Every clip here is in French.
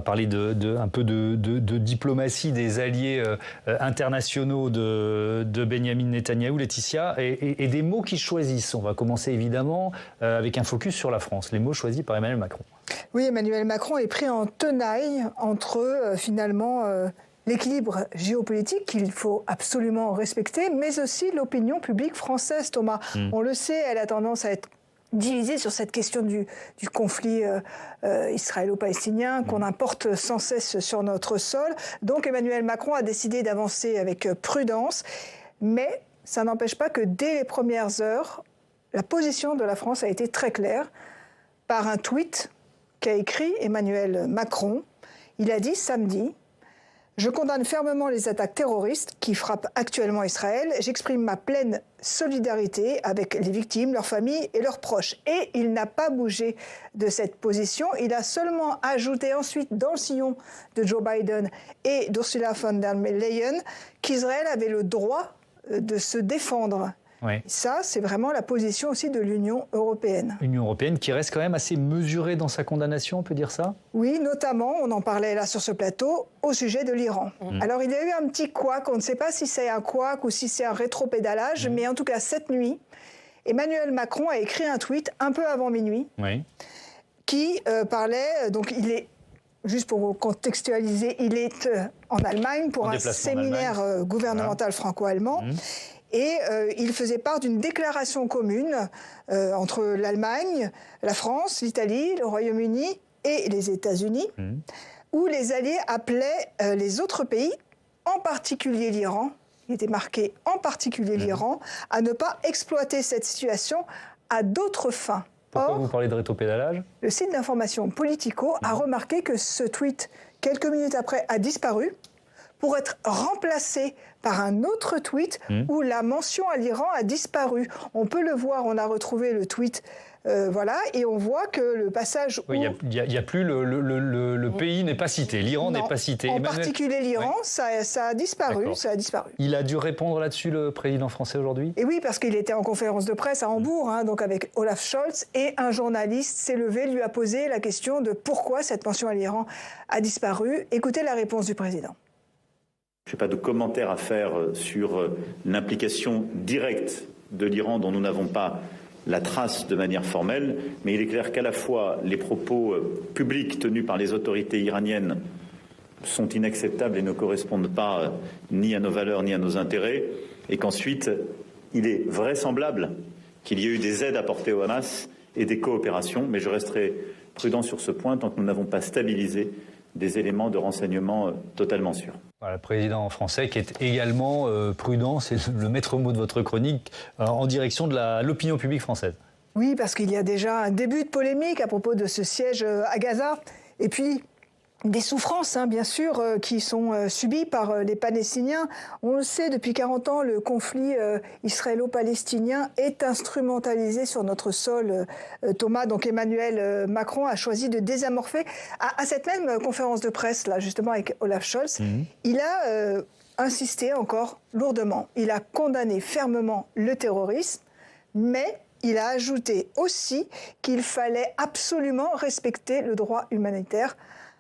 Parler un peu de diplomatie des alliés internationaux de Benyamin Netanyahou, Laetitia, et des mots qu'ils choisissent. On va commencer évidemment avec un focus sur la France, les mots choisis par Emmanuel Macron. Oui, Emmanuel Macron est pris en tenaille entre finalement l'équilibre géopolitique qu'il faut absolument respecter, mais aussi l'opinion publique française, Thomas. On le sait, elle a tendance à être divisée sur cette question du conflit israélo-palestinien qu'on importe sans cesse sur notre sol. Donc Emmanuel Macron a décidé d'avancer avec prudence, mais ça n'empêche pas que dès les premières heures, la position de la France a été très claire par un tweet qu'a écrit Emmanuel Macron. Il a dit samedi: je condamne fermement les attaques terroristes qui frappent actuellement Israël. J'exprime ma pleine solidarité avec les victimes, leurs familles et leurs proches. Et il n'a pas bougé de cette position. Il a seulement ajouté ensuite dans le sillon de Joe Biden et d'Ursula von der Leyen qu'Israël avait le droit de se défendre. Oui. Ça, c'est vraiment la position aussi de l'Union européenne. L'Union européenne qui reste quand même assez mesurée dans sa condamnation, on peut dire ça? Oui, notamment, on en parlait là sur ce plateau, au sujet de l'Iran. Alors, il y a eu un petit couac, on ne sait pas si c'est un couac ou si c'est un rétropédalage, mais en tout cas, cette nuit, Emmanuel Macron a écrit un tweet un peu avant minuit qui parlait, donc il est, juste pour vous contextualiser, il est en Allemagne pour un séminaire gouvernemental franco-allemand. Et il faisait part d'une déclaration commune entre l'Allemagne, la France, l'Italie, le Royaume-Uni et les États-Unis, où les alliés appelaient les autres pays, en particulier l'Iran, il était marqué en particulier l'Iran, à ne pas exploiter cette situation à d'autres fins. Pourquoi vous parlez de rétropédalage? Le site d'information Politico a remarqué que ce tweet, quelques minutes après, a disparu, pour être remplacé par un autre tweet où la mention à l'Iran a disparu. On peut le voir, on a retrouvé le tweet, voilà, et on voit que le passage où... Oui, il n'y a plus le pays n'est pas cité, l'Iran n'est pas cité. En particulier l'Iran, ça a disparu, ça a disparu. Il a dû répondre là-dessus, le président français, aujourd'hui? Et oui, parce qu'il était en conférence de presse à Hambourg, donc avec Olaf Scholz, et un journaliste s'est levé, lui a posé la question de pourquoi cette mention à l'Iran a disparu. Écoutez la réponse du président. Je n'ai pas de commentaire à faire sur l'implication directe de l'Iran dont nous n'avons pas la trace de manière formelle, mais il est clair qu'à la fois les propos publics tenus par les autorités iraniennes sont inacceptables et ne correspondent pas ni à nos valeurs ni à nos intérêts, et qu'ensuite il est vraisemblable qu'il y ait eu des aides apportées au Hamas et des coopérations, mais je resterai prudent sur ce point tant que nous n'avons pas stabilisé des éléments de renseignement totalement sûrs. Voilà, le président français qui est également prudent, c'est le maître mot de votre chronique, en direction de l'opinion publique française. Oui, parce qu'il y a déjà un début de polémique à propos de ce siège à Gaza, et puis des souffrances, bien sûr, qui sont subies par les Palestiniens. On le sait, depuis 40 ans, le conflit israélo-palestinien est instrumentalisé sur notre sol, Thomas. Donc Emmanuel Macron a choisi de désamorpher. À cette même conférence de presse, là, justement, avec Olaf Scholz, il a insisté encore lourdement. Il a condamné fermement le terrorisme, mais il a ajouté aussi qu'il fallait absolument respecter le droit humanitaire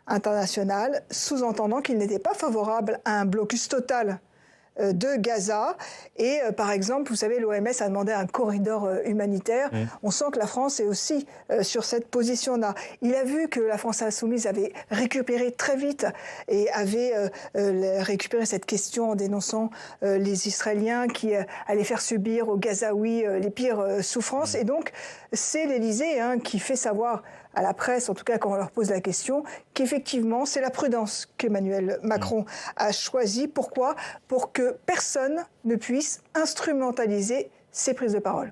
international, sous-entendant qu'il n'était pas favorable à un blocus total de Gaza. Et par exemple, vous savez, l'OMS a demandé un corridor humanitaire. On sent que la France est aussi sur cette position-là. Il a vu que la France insoumise avait récupéré très vite et avait récupéré cette question en dénonçant les Israéliens qui allaient faire subir aux Gazaouis les pires souffrances. Et donc, c'est l'Élysée qui fait savoir à la presse, en tout cas quand on leur pose la question, qu'effectivement, c'est la prudence qu'Emmanuel Macron a choisie. Pourquoi? Pour que personne ne puisse instrumentaliser ses prises de parole.